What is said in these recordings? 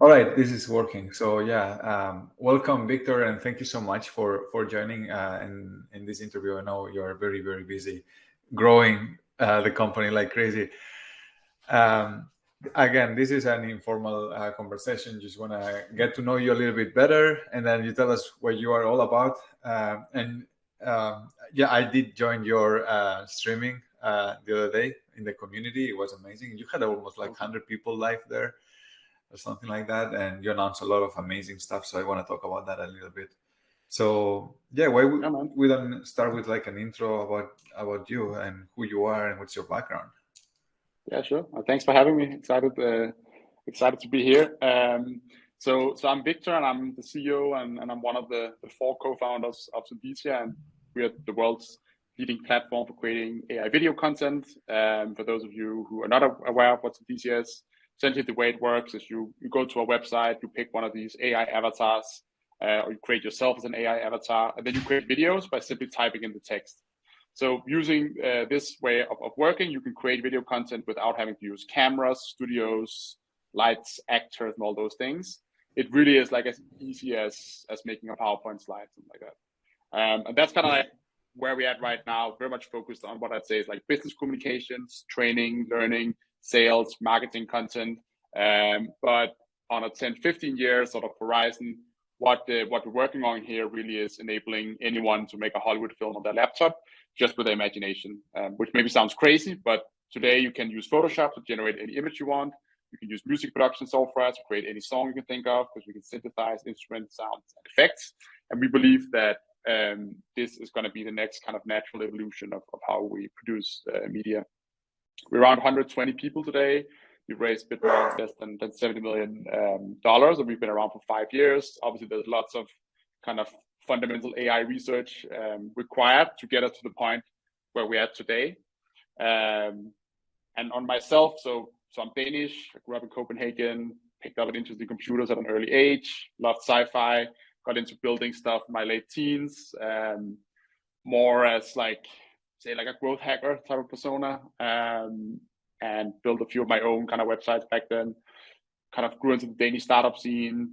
All right, this is working. So yeah, welcome, Victor, and thank you so much for joining in this interview. I know you are very busy, growing the company like crazy. Um, Again, this is an informal conversation. Just want to get to know you a little bit better, and then you tell us what you are all about. And Yeah, I did join your streaming the other day in the community. It was amazing. You had almost like Awesome. 100 people live there or something like that, and you announced a lot of amazing stuff. So I want to talk about that a little bit. So yeah, why Yeah, man. we don't start with like an intro about you and who you are and what's your background? Yeah, sure. Thanks for having me. Excited to be here. So I'm Victor, and I'm the CEO, and I'm one of the four co-founders of Synthesia, and we are the world's leading platform for creating AI video content. For those of you who are not aware of what Synthesia is, essentially the way it works is you go to our website, you pick one of these AI avatars, or you create yourself as an AI avatar, and then you create videos by simply typing in the text. So using this way of working, you can create video content without having to use cameras, studios, lights, actors, and all those things. It really is like as easy as making a PowerPoint slide, something like that. And that's kind of like where we're at right now, very much focused on what I'd say is like business communications, training, learning, sales, marketing content. But on a 10, 15 year sort of horizon, what we're working on here really is enabling anyone to make a Hollywood film on their laptop just with their imagination, which maybe sounds crazy, but today you can use Photoshop to generate any image you want. You can use music production software to create any song you can think of, because we can synthesize instruments, sounds, and effects. And we believe that this is going to be the next kind of natural evolution of how we produce media. We're around 120 people today. We've raised a bit more less than $70 million, and we've been around for 5 years. Obviously, there's lots of kind of fundamental AI research required to get us to the point where we're at today. And on myself, so I'm Danish. I grew up in Copenhagen, picked up an interest in computers at an early age, loved sci-fi, got into building stuff in my late teens, more as like a growth hacker type of persona, and built a few of my own kind of websites back then. Kind of grew into the Danish startup scene,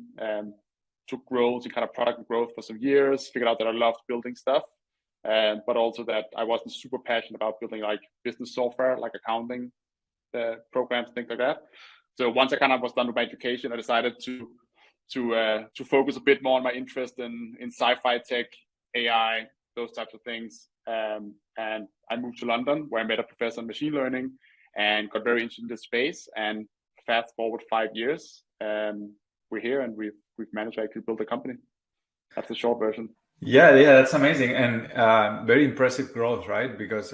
took roles in kind of product growth for some years, figured out that I loved building stuff, but also that I wasn't super passionate about building like business software, like accounting programs, things like that. So once I kind of was done with my education, I decided to focus a bit more on my interest in sci-fi tech, AI, those types of things. And I moved to London, where I met a professor in machine learning and got very interested in this space. And fast forward 5 years, we're here, and we've managed to actually build a company. That's the short version. Yeah, that's amazing and very impressive growth, right? Because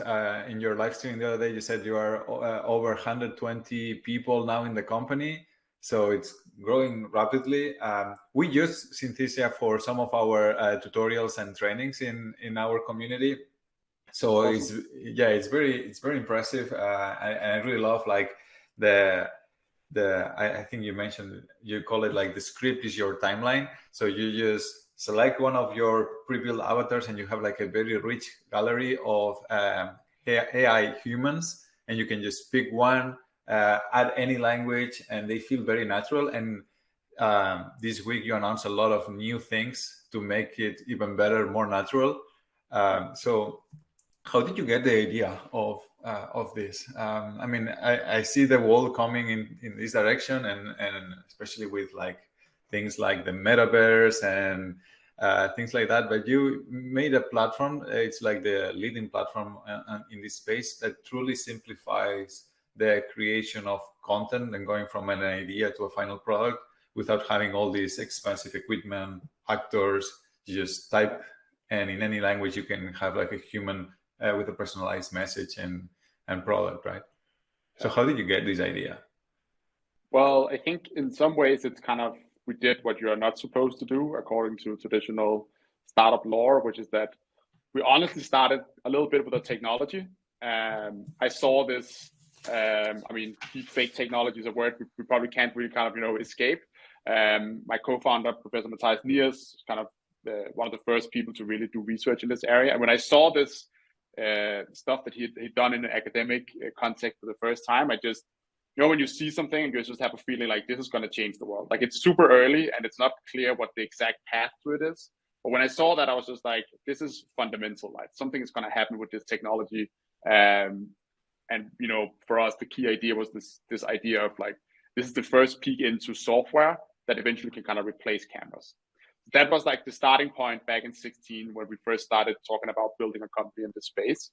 in your live stream the other day, you said you are over 120 people now in the company, so it's growing rapidly. We use Synthesia for some of our tutorials and trainings in our community. So Awesome. it's very impressive. I really love like the I think you mentioned, you call it like the script is your timeline. So you just select one of your pre-built avatars and you have like a very rich gallery of AI humans, and you can just pick one, add any language, and they feel very natural. And this week you announced a lot of new things to make it even better, more natural. So how did you get the idea of this? I mean, I see the world coming in this direction, and especially with like things like the metaverse and things like that. But you made a platform. It's like the leading platform in this space that truly simplifies the creation of content and going from an idea to a final product without having all these expensive equipment, actors. You just type, and in any language you can have like a human with a personalized message and product, right? So how did you get this idea? Well, I think in some ways it's kind of, we did what you are not supposed to do according to traditional startup lore, which is that we honestly started a little bit with the technology. I saw this, I mean, deep fake technology is a word we probably can't really kind of, escape. My co-founder, Professor Matthias Niers, is kind of one of the first people to really do research in this area. And when I saw this stuff that he'd done in an academic context for the first time, I just when you see something and you just have a feeling like this is going to change the world. Like it's super early and it's not clear what the exact path to it is. But when I saw that, I was just like, this is fundamental. Like something is going to happen with this technology. And for us, the key idea was this idea of like, this is the first peek into software that eventually can kind of replace cameras. That was like the starting point back in 2016 when we first started talking about building a company in this space.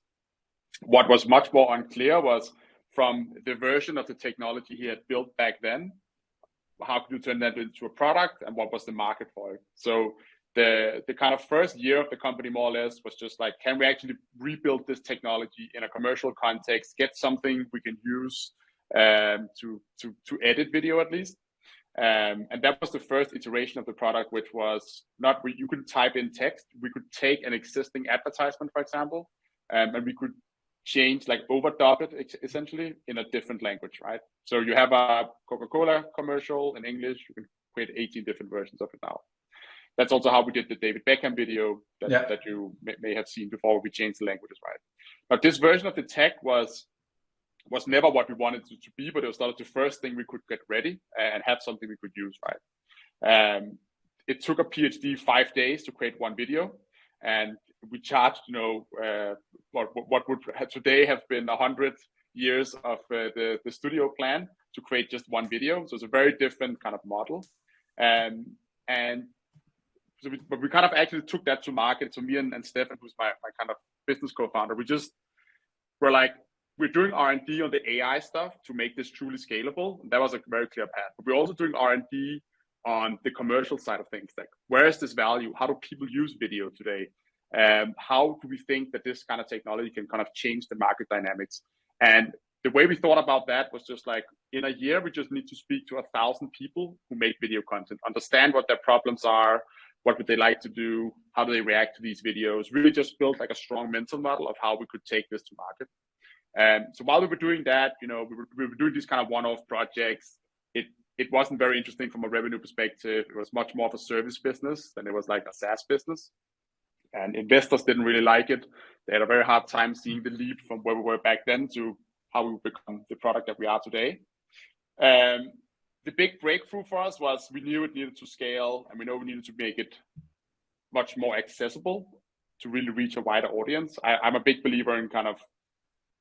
What was much more unclear was from the version of the technology he had built back then, how could you turn that into a product and what was the market for it? So the kind of first year of the company more or less was just like, can we actually rebuild this technology in a commercial context, get something we can use to edit video at least. And that was the first iteration of the product, which was not, you could type in text. We could take an existing advertisement, for example, and we could change, like overdub it essentially in a different language, right? So you have a Coca-Cola commercial in English, you can create 18 different versions of it now. That's also how we did the David Beckham video that you may have seen before we changed the languages, right? But this version of the tech was never what we wanted it to be, but it was not the first thing we could get ready and have something we could use, right? It took a PhD 5 days to create one video, and we charged, what would today have been 100 years of the studio plan to create just one video. So it's a very different kind of model. But we kind of actually took that to market. So me and Stefan, who's my kind of business co-founder, we're like, we're doing R&D on the AI stuff to make this truly scalable. And that was a very clear path. But we're also doing R&D on the commercial side of things. Like, where is this value? How do people use video today? How do we think that this kind of technology can kind of change the market dynamics? And the way we thought about that was just like, in a year, we just need to speak to 1,000 people who make video content, understand what their problems are, what would they like to do, how do they react to these videos, really just build like a strong mental model of how we could take this to market. So while we were doing that, we were doing these kind of one-off projects. It wasn't very interesting from a revenue perspective. It was much more of a service business than it was like a SaaS business. And investors didn't really like it. They had a very hard time seeing the leap from where we were back then to how we become the product that we are today. The big breakthrough for us was we knew it needed to scale, and we know we needed to make it much more accessible to really reach a wider audience. I'm a big believer in kind of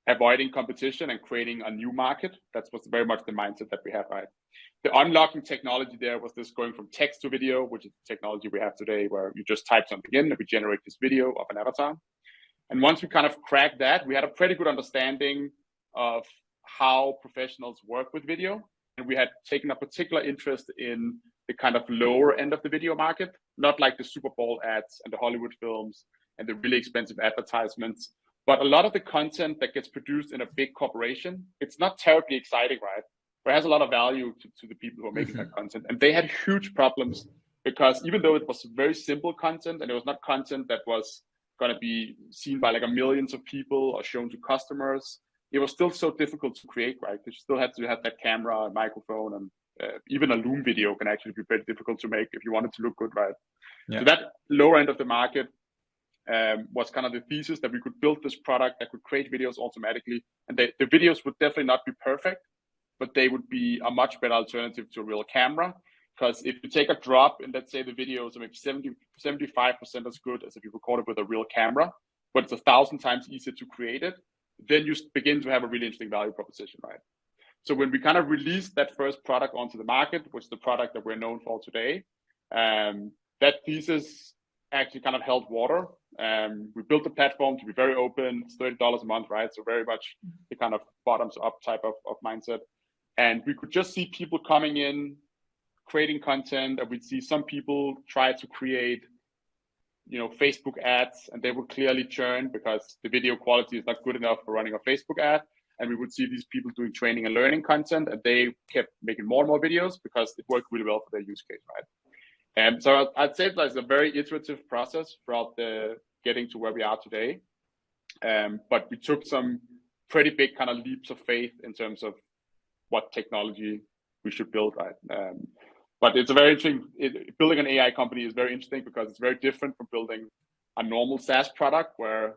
avoiding competition and creating a new market. That was very much the mindset that we had, right? The unlocking technology there was this going from text to video, which is the technology we have today, where you just type something in and we generate this video of an avatar. And once we kind of cracked that, we had a pretty good understanding of how professionals work with video. And we had taken a particular interest in the kind of lower end of the video market, not like the Super Bowl ads and the Hollywood films and the really expensive advertisements, but a lot of the content that gets produced in a big corporation, it's not terribly exciting, right? But it has a lot of value to the people who are making that content. And they had huge problems because even though it was very simple content and it was not content that was going to be seen by like millions of people or shown to customers, it was still so difficult to create, right? Because you still had to have that camera and microphone, and even a Loom video can actually be very difficult to make if you want it to look good, right? Yeah. So that lower end of the market was kind of the thesis that we could build this product that could create videos automatically. And the videos would definitely not be perfect, but they would be a much better alternative to a real camera. Because if you take a drop and let's say the videos are maybe 75% as good as if you record it with a real camera, but it's 1,000 times easier to create it, then you begin to have a really interesting value proposition, right? So when we kind of released that first product onto the market, which is the product that we're known for today, that thesis actually kind of held water. We built the platform to be very open. It's $30 a month, right? So very much the kind of bottoms up type of mindset. And we could just see people coming in, creating content, and we'd see some people try to create Facebook ads, and they would clearly churn because the video quality is not good enough for running a Facebook ad. And we would see these people doing training and learning content, and they kept making more and more videos because it worked really well for their use case, right? And so I'd say it's a very iterative process throughout the getting to where we are today. But we took some pretty big kind of leaps of faith in terms of what technology we should build, right? But it's a very interesting, building an AI company is very interesting because it's very different from building a normal SaaS product where,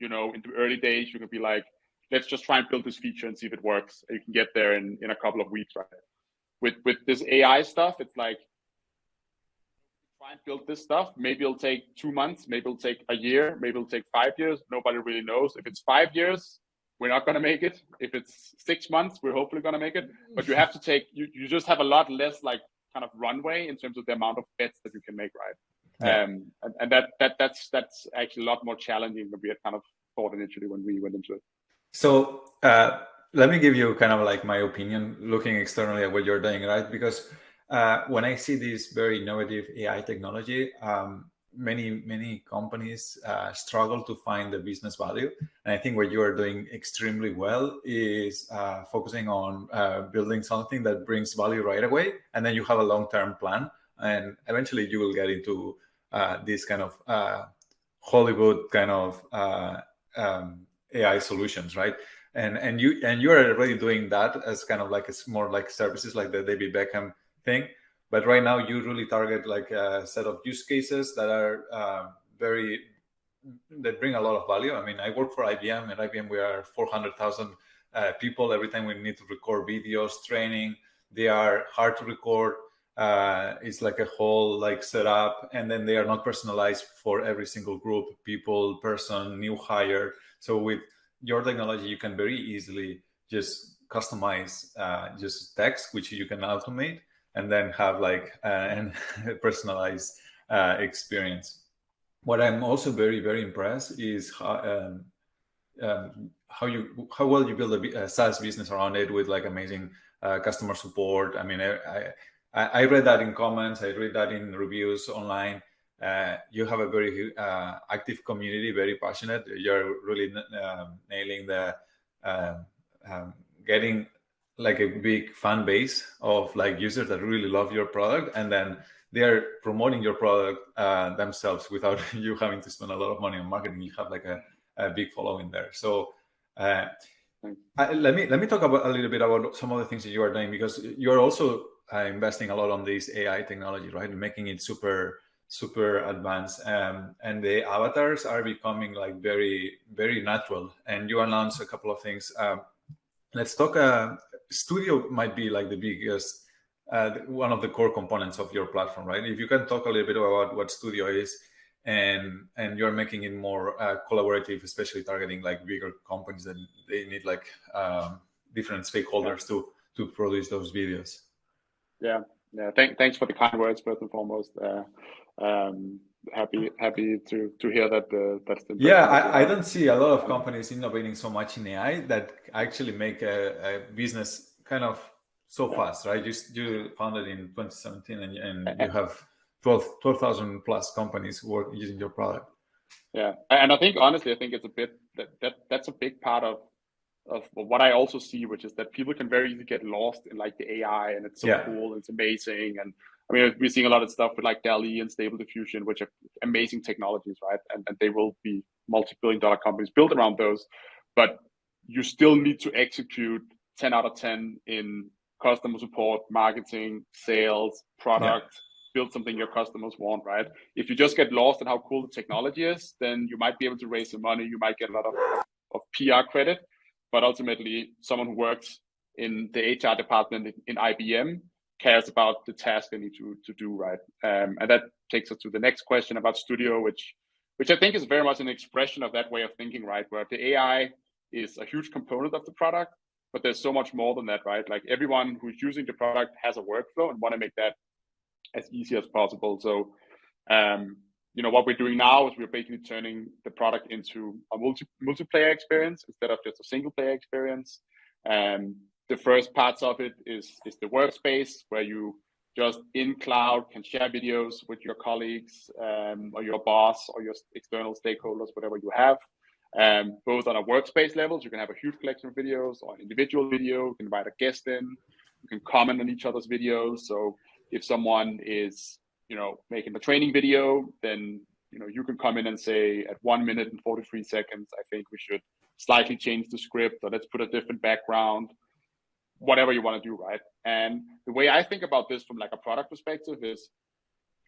in the early days, you can be like, let's just try and build this feature and see if it works. You can get there in a couple of weeks, right? With this AI stuff, it's like, try and build this stuff. Maybe it'll take 2 months, maybe it'll take a year, maybe it'll take 5 years. Nobody really knows. If it's 5 years, we're not going to make it. If it's 6 months, we're hopefully going to make it. But you have to take, you just have a lot less like kind of runway in terms of the amount of bets that you can make, right? Yeah. And that's actually a lot more challenging than we had kind of thought initially when we went into it. So let me give you kind of like my opinion looking externally at what you're doing, right? Because when I see this very innovative AI technology, many companies struggle to find the business value. And I think what you are doing extremely well is focusing on building something that brings value right away. And then you have a long-term plan. And eventually you will get into this kind of Hollywood kind of AI solutions, right? And you are already doing that as kind of like it's more like services like the David Beckham thing. But right now you really target like a set of use cases that are that bring a lot of value. I mean, I work for IBM. At IBM, we are 400,000 people. Every time we need to record videos, training, they are hard to record. It's like a whole like setup, and then they are not personalized for every single group, people, person, new hire. So with your technology, you can very easily just customize just text, which you can automate, and then have like a personalized experience. What I'm also very, very impressed is how well you build a SaaS business around it with like amazing customer support. I mean, I read that in comments, I read that in reviews online. You have a very active community, very passionate. You're really nailing the getting like a big fan base of like users that really love your product, and then they are promoting your product themselves without you having to spend a lot of money on marketing. You have like a big following there. So let me talk about a little bit about some of the things that you are doing, because you're also investing a lot on this AI technology, right? And making it super advanced, and the avatars are becoming like very, very natural. And you announced a couple of things. Let's talk. Studio might be like the biggest, one of the core components of your platform, right? If you can talk a little bit about what Studio is, and you're making it more collaborative, especially targeting like bigger companies that they need like different stakeholders to produce those videos. Yeah. Thanks for the kind words, first and foremost. Happy to hear that. That's the I don't see a lot of companies innovating so much in AI that actually make a business kind of so fast, right? You founded in 2017, and you have 12,000 plus companies using your product. Yeah, and I think honestly, I think it's a bit that's a big part of what I also see, which is that people can very easily get lost in like the AI, and it's so cool, and it's amazing. And I mean, we're seeing a lot of stuff with like DALL-E and Stable Diffusion, which are amazing technologies, right? And they will be multi-billion-dollar companies built around those. But you still need to execute 10 out of 10 in customer support, marketing, sales, product, build something your customers want, right? If you just get lost in how cool the technology is, then you might be able to raise some money. You might get a lot of PR credit. But ultimately, someone who works in the HR department in IBM cares about the task they need to do, right? And that takes us to the next question about Studio, which I think is very much an expression of that way of thinking, right? Where the AI is a huge component of the product, but there's so much more than that, right? Like everyone who's using the product has a workflow and want to make that as easy as possible. So, what we're doing now is we're basically turning the product into a multiplayer experience instead of just a single player experience. The first parts of it is the workspace, where you just in cloud can share videos with your colleagues, or your boss or your external stakeholders, whatever you have. Both on a workspace level, so you can have a huge collection of videos, or an individual video, you can invite a guest in, you can comment on each other's videos. So if someone is making a training video, then you can come in and say, at 1 minute and 43 seconds, I think we should slightly change the script, or let's put a different background, whatever you want to do, right? And the way I think about this from like a product perspective is,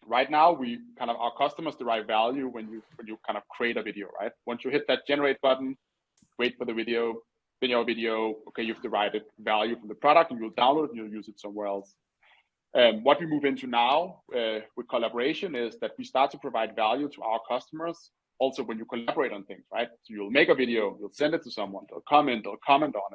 right now our customers derive value when you kind of create a video, right? Once you hit that generate button, wait for the video, then your video, okay, you've derived value from the product and you'll download it and you'll use it somewhere else. What we move into now with collaboration is that we start to provide value to our customers also when you collaborate on things, right? So you'll make a video, you'll send it to someone, they'll comment on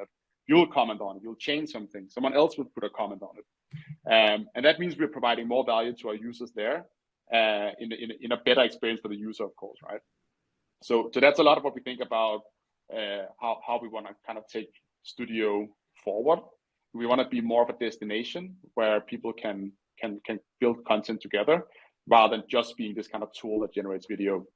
it, you'll comment on it, you'll change something, someone else will put a comment on it. And that means we're providing more value to our users there in a better experience for the user, of course, right? So that's a lot of what we think about how we want to kind of take studio forward. We want to be more of a destination where people can build content together rather than just being this kind of tool that generates video.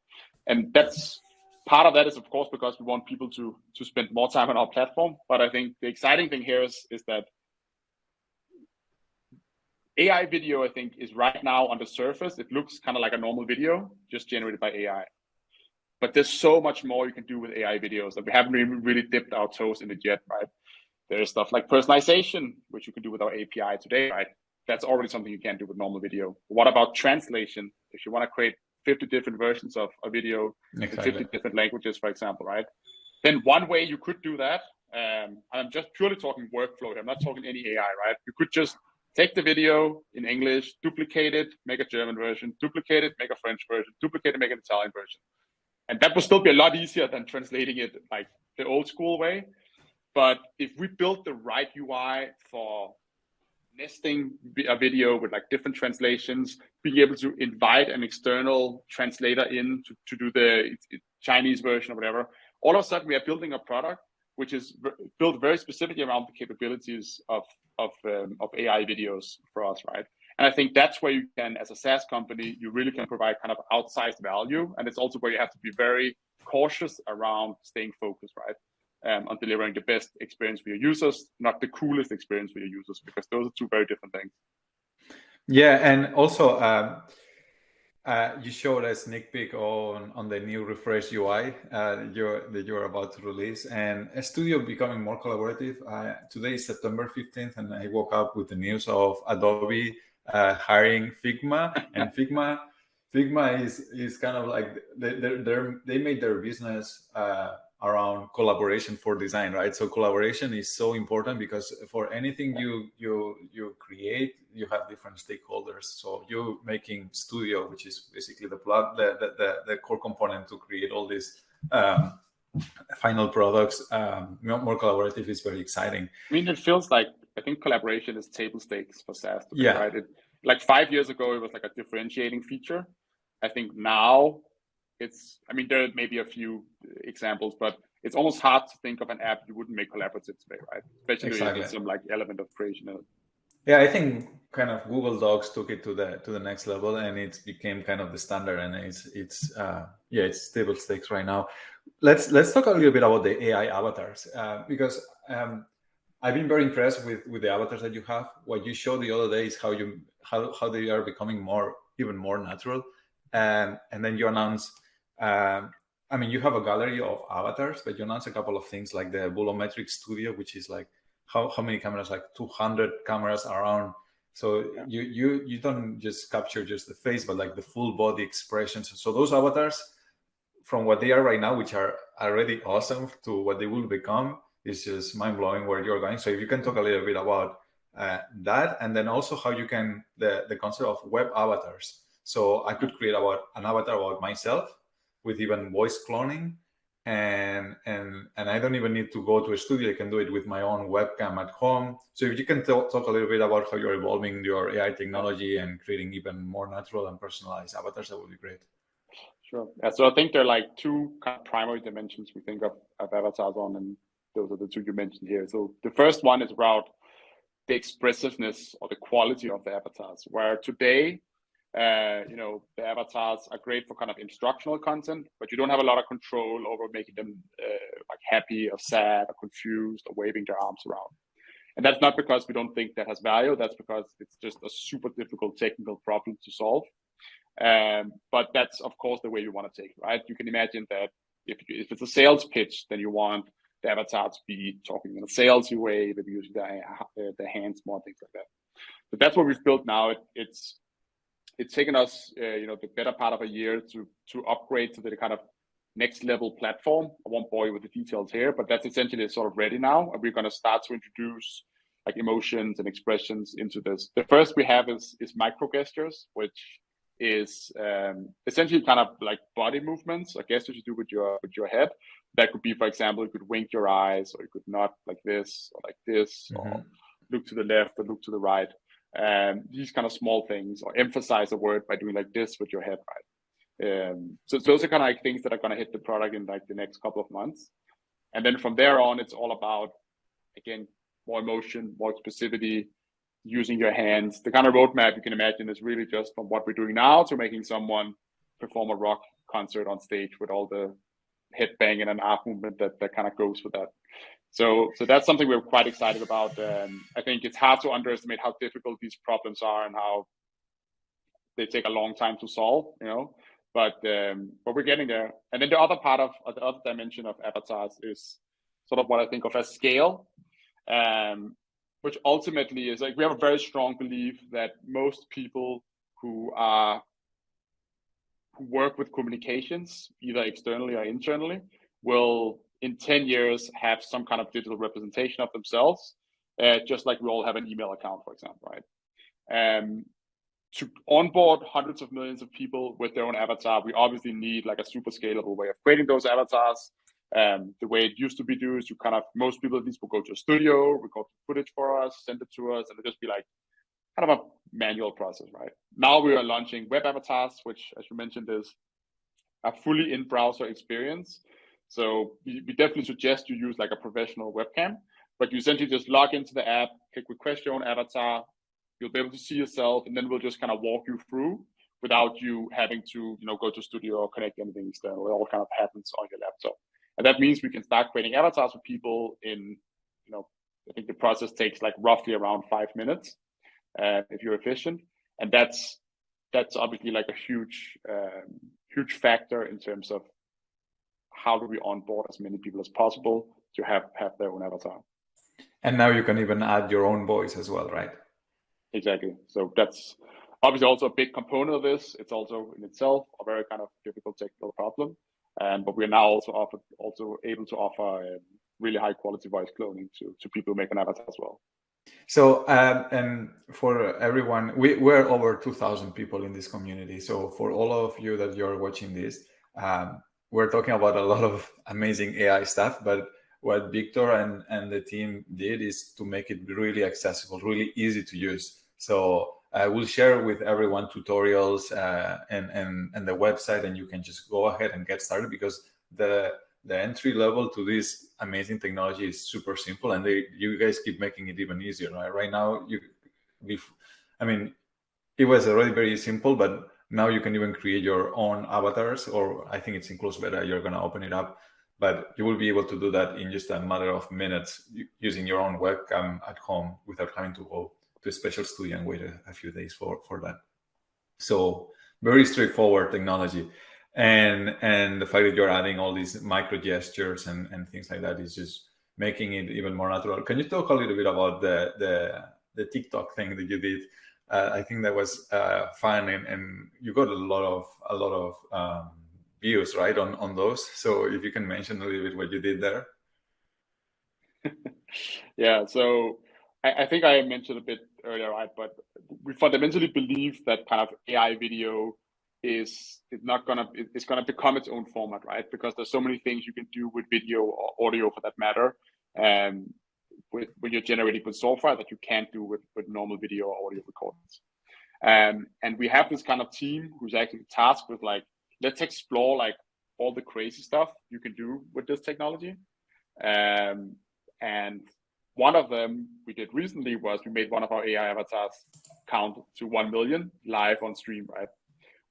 And that's part of that is, of course, because we want people to spend more time on our platform. But I think the exciting thing here is that AI video, I think, is right now on the surface. It looks kind of like a normal video, just generated by AI. But there's so much more you can do with AI videos that we haven't really dipped our toes in it yet, right? There's stuff like personalization, which you can do with our API today, right? That's already something you can't do with normal video. What about translation? If you want to create 50 different versions of a video in 50 different languages, for example, right? Then one way you could do that, I'm just purely talking workflow. I'm not talking any AI, right? You could just take the video in English, duplicate it, make a German version, duplicate it, make a French version, duplicate it, make an Italian version. And that would still be a lot easier than translating it like the old school way. But if we build the right UI for nesting a video with like different translations, being able to invite an external translator in to do the Chinese version or whatever, all of a sudden we are building a product which is built very specifically around the capabilities of AI videos for us, right? And I think that's where you can, as a SaaS company, you really can provide kind of outsized value. And it's also where you have to be very cautious around staying focused, right? On delivering the best experience for your users, not the coolest experience for your users, because those are two very different things. Yeah, and also you showed a sneak peek on the new refresh UI that you're about to release, and a studio becoming more collaborative. Today is September 15th, and I woke up with the news of Adobe hiring Figma, and Figma is kind of like they made their business around collaboration for design, right? So collaboration is so important because for anything you create, you have different stakeholders. So you making studio, which is basically the core component to create all these final products, more collaborative is very exciting. I mean, it feels like, I think collaboration is table stakes for SaaS today, yeah. right? Like 5 years ago, it was like a differentiating feature. I think now it's, I mean, there may be a few examples, but it's almost hard to think of an app you wouldn't make collaborative today, right? Especially if it's some like element of creation. Yeah, I think kind of Google Docs took it to the next level, and it became kind of the standard, and it's table stakes right now. Let's talk a little bit about the AI avatars because I've been very impressed with the avatars that you have. What you showed the other day is how they are becoming even more natural, and then you announce. I mean, you have a gallery of avatars, but you announce a couple of things like the volumetric studio, which is like how many cameras, like 200 cameras around. So yeah. you don't just capture just the face, but like the full body expressions. So those avatars, from what they are right now, which are already awesome, to what they will become, is just mind-blowing where you're going. So if you can talk a little bit about that, and then also how you can the concept of web avatars. So I could create an avatar about myself with even voice cloning, and I don't even need to go to a studio. I can do it with my own webcam at home. So if you can talk a little bit about how you're evolving your AI technology and creating even more natural and personalized avatars, that would be great. Sure. Yeah, so I think there are like two kind of primary dimensions we think of avatars on, and those are the two you mentioned here. So the first one is about the expressiveness or the quality of the avatars, where today, the avatars are great for kind of instructional content, but you don't have a lot of control over making them like happy or sad or confused or waving their arms around. And that's not because we don't think that has value. That's because it's just a super difficult technical problem to solve. But that's, of course, the way you want to take it, right? You can imagine that if it's a sales pitch, then you want the avatar to be talking in a salesy way, maybe using the hands more, things like that. But that's what we've built now. It's taken us, the better part of a year to upgrade to the kind of next level platform. I won't bore you with the details here, but that's essentially sort of ready now. And we're going to start to introduce like emotions and expressions into this. The first we have is micro gestures, which is essentially kind of like body movements or gestures you do with your head. That could be, for example, you could wink your eyes, or you could nod like this or like this, or look to the left or look to the right. These kind of small things, or emphasize a word by doing like this with your head, right? So those are kind of like things that are going to hit the product in like the next couple of months. And then from there on, it's all about, again, more emotion, more specificity, using your hands. The kind of roadmap you can imagine is really just from what we're doing now to making someone perform a rock concert on stage with all the head banging and arm movement that kind of goes with that. So that's something we're quite excited about. I think it's hard to underestimate how difficult these problems are and how they take a long time to solve, you know, but we're getting there. And then the other part of the other dimension of avatars is sort of what I think of as scale, which ultimately is like, we have a very strong belief that most people who work with communications, either externally or internally, will in 10 years have some kind of digital representation of themselves, just like we all have an email account, for example, right? To onboard hundreds of millions of people with their own avatar, we obviously need like a super scalable way of creating those avatars. The way it used to be done is you kind of, most people at least will go to a studio, record footage for us, send it to us, and it'll just be like kind of a manual process, right? Now we are launching web avatars, which, as you mentioned, is a fully in-browser experience. So we definitely suggest you use like a professional webcam, but you essentially just log into the app, click request your own avatar, you'll be able to see yourself, and then we'll just kind of walk you through without you having to, you know, go to studio or connect anything external. It all kind of happens on your laptop. And that means we can start creating avatars for people in, you know, I think the process takes like roughly around 5 minutes if you're efficient. And that's obviously like a huge factor in terms of how do we onboard as many people as possible to have their own avatar. And now you can even add your own voice as well, right? Exactly. So that's obviously also a big component of this. It's also in itself a very kind of difficult technical problem. But we're now also able to offer really high quality voice cloning to people who make an avatar as well. So, and for everyone, we're over 2,000 people in this community. So for all of you that you're watching this, we're talking about a lot of amazing AI stuff, but what Victor and the team did is to make it really accessible, really easy to use. So I will share with everyone tutorials and the website, and you can just go ahead and get started, because the entry level to this amazing technology is super simple, and you guys keep making it even easier. Right now, I mean, it was already very simple, but now you can even create your own avatars, or I think it's in close beta, you're going to open it up, but you will be able to do that in just a matter of minutes using your own webcam at home without having to go to a special studio and wait a few days for that. So very straightforward technology. And the fact that you're adding all these micro gestures and things like that is just making it even more natural. Can you talk a little bit about the TikTok thing that you did? I think that was fun, and you got a lot of views, right, on those. So if you can mention a little bit what you did there. Yeah, so I think I mentioned a bit earlier, right? But we fundamentally believe that kind of AI video it's gonna become its own format, right? Because there's so many things you can do with video or audio, for that matter, when you're generating with software that you can't do with normal video or audio recordings. And we have this kind of team who's actually tasked with like, let's explore like all the crazy stuff you can do with this technology. And one of them we did recently was we made one of our AI avatars count to 1 million live on stream, right?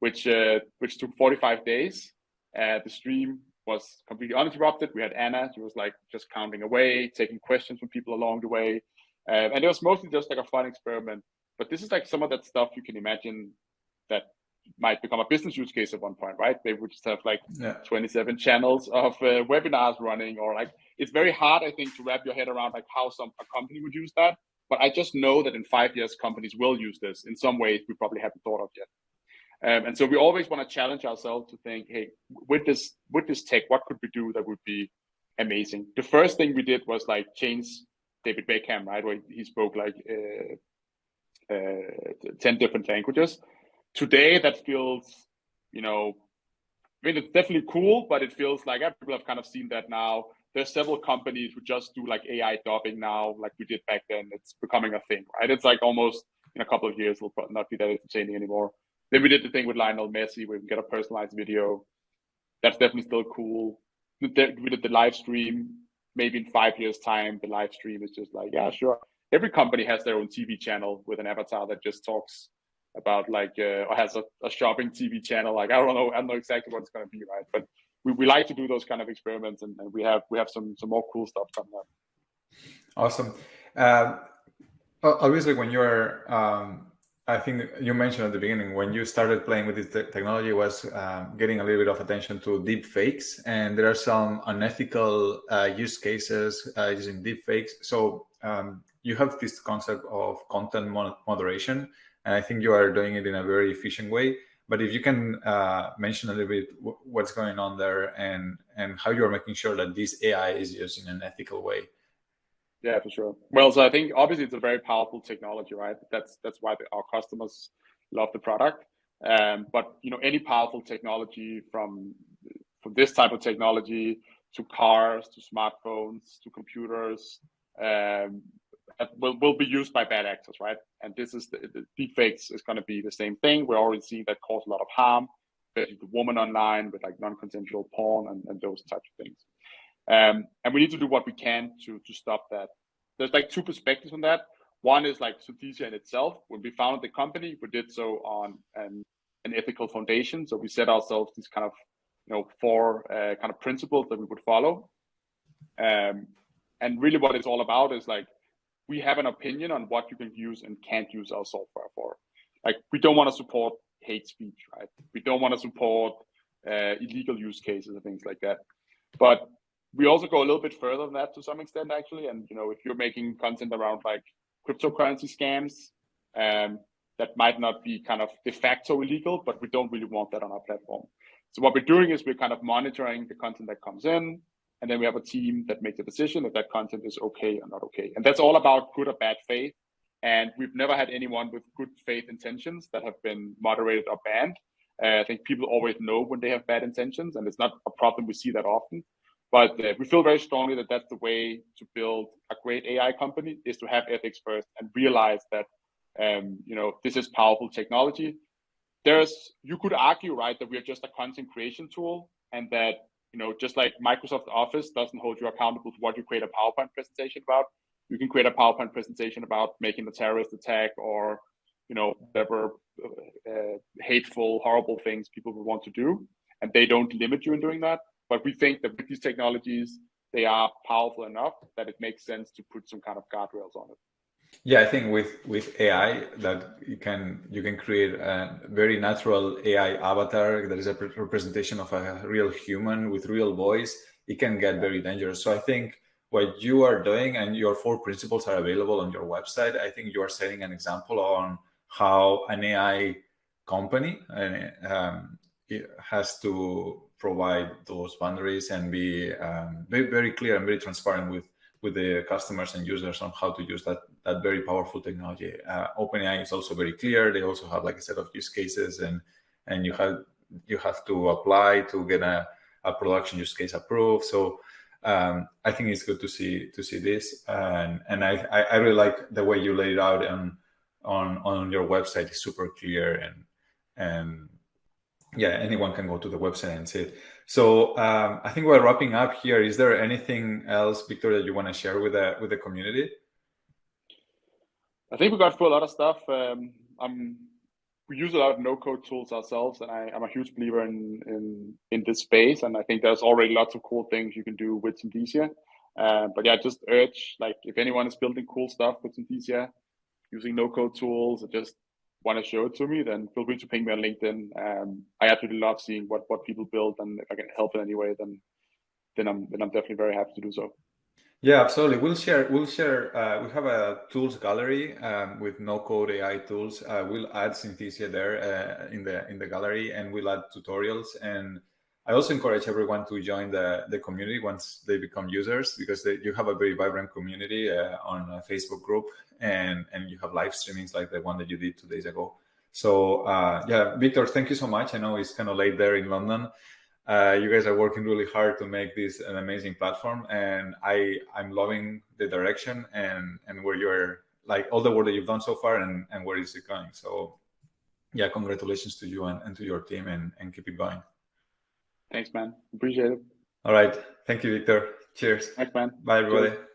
Which took 45 days. The stream was completely uninterrupted. We had Anna, she was like just counting away, taking questions from people along the way. And it was mostly just like a fun experiment. But this is like some of that stuff you can imagine that might become a business use case at one point, right? They would just have like 27 channels of webinars running, or like, it's very hard, I think, to wrap your head around like how a company would use that. But I just know that in 5 years, companies will use this in some ways we probably haven't thought of yet. And so we always want to challenge ourselves to think, hey, with this tech, what could we do that would be amazing? The first thing we did was like change David Beckham, right, where he spoke like 10 different languages. Today, that feels, you know, I mean, it's definitely cool, but it feels like people have kind of seen that now. There's several companies who just do like AI dubbing now, like we did back then. It's becoming a thing, right? It's like almost in a couple of years, it'll not be that entertaining anymore. Then we did the thing with Lionel Messi, where we can get a personalized video. That's definitely still cool. We did the live stream. Maybe in 5 years' time, the live stream is just like, yeah, sure. Every company has their own TV channel with an avatar that just talks about like, or has a shopping TV channel. Like, I don't know exactly what it's going to be, right? But we like to do those kind of experiments, and we have some more cool stuff coming up. Awesome. Obviously, when you're, I think you mentioned at the beginning, when you started playing with this technology was getting a little bit of attention to deep fakes, and there are some unethical use cases using deep fakes. So you have this concept of content moderation, and I think you are doing it in a very efficient way. But if you can mention a little bit what's going on there and how you are making sure that this AI is used in an ethical way. Yeah, for sure. Well, so I think obviously it's a very powerful technology, right? That's why our customers love the product. But you know, any powerful technology from this type of technology to cars, to smartphones, to computers, will be used by bad actors, right? And this is the deepfakes is going to be the same thing. We're already seeing that cause a lot of harm, especially to women online with like non-consensual porn and those types of things. And we need to do what we can to stop that. There's like two perspectives on that. One is like Synthesia in itself. When we founded the company, we did so on an ethical foundation. So we set ourselves these kind of, you know, 4 kind of principles that we would follow. And really what it's all about is like, we have an opinion on what you can use and can't use our software for. Like, we don't want to support hate speech, right? We don't want to support illegal use cases and things like that. But we also go a little bit further than that to some extent, actually. And, you know, if you're making content around like cryptocurrency scams, that might not be kind of de facto illegal, but we don't really want that on our platform. So what we're doing is we're kind of monitoring the content that comes in, and then we have a team that makes a decision if that content is okay or not okay. And that's all about good or bad faith. And we've never had anyone with good faith intentions that have been moderated or banned. I think people always know when they have bad intentions, and it's not a problem we see that often. But we feel very strongly that that's the way to build a great AI company, is to have ethics first and realize that, you know, this is powerful technology. You could argue, right, that we are just a content creation tool, and that, you know, just like Microsoft Office doesn't hold you accountable for what you create a PowerPoint presentation about, you can create a PowerPoint presentation about making a terrorist attack or, you know, whatever hateful, horrible things people would want to do, and they don't limit you in doing that. But we think that with these technologies, they are powerful enough that it makes sense to put some kind of guardrails on it. Yeah, I think with AI that you can create a very natural AI avatar that is a representation of a real human with real voice. It can get very dangerous. So I think what you are doing, and your 4 principles are available on your website, I think you are setting an example on how an AI company it has to provide those boundaries and be very, very clear and very transparent with the customers and users on how to use that very powerful technology. OpenAI is also very clear. They also have like a set of use cases, and you have to apply to get a production use case approved. So I think it's good to see this, and I really like the way you laid it out on your website. It's super clear, and yeah, anyone can go to the website and see it. So I think we're wrapping up here. Is there anything else, Victor, that you want to share with the community? I think we got through a lot of stuff. We use a lot of no-code tools ourselves, and I'm a huge believer in this space. And I think there's already lots of cool things you can do with Synthesia. But yeah, just urge, like, if anyone is building cool stuff with Synthesia using no-code tools, or just want to show it to me, then feel free to ping me on LinkedIn. I absolutely love seeing what people build, and if I can help in any way, then I'm definitely very happy to do so. Yeah, absolutely. We'll share. We have a tools gallery with no code AI tools. We'll add Synthesia there in the gallery, and we'll add tutorials. And I also encourage everyone to join the community once they become users, because you have a very vibrant community on a Facebook group, and you have live streamings like the one that you did 2 days ago. So yeah, Victor, thank you so much. I know it's kind of late there in London. You guys are working really hard to make this an amazing platform, and I'm loving the direction and where you're, like, all the work that you've done so far, and where is it going. So yeah, congratulations to you and to your team, and keep it going. Thanks, man. Appreciate it. All right, thank you, Victor. Cheers. Thanks, man. Bye, everybody. Cheers.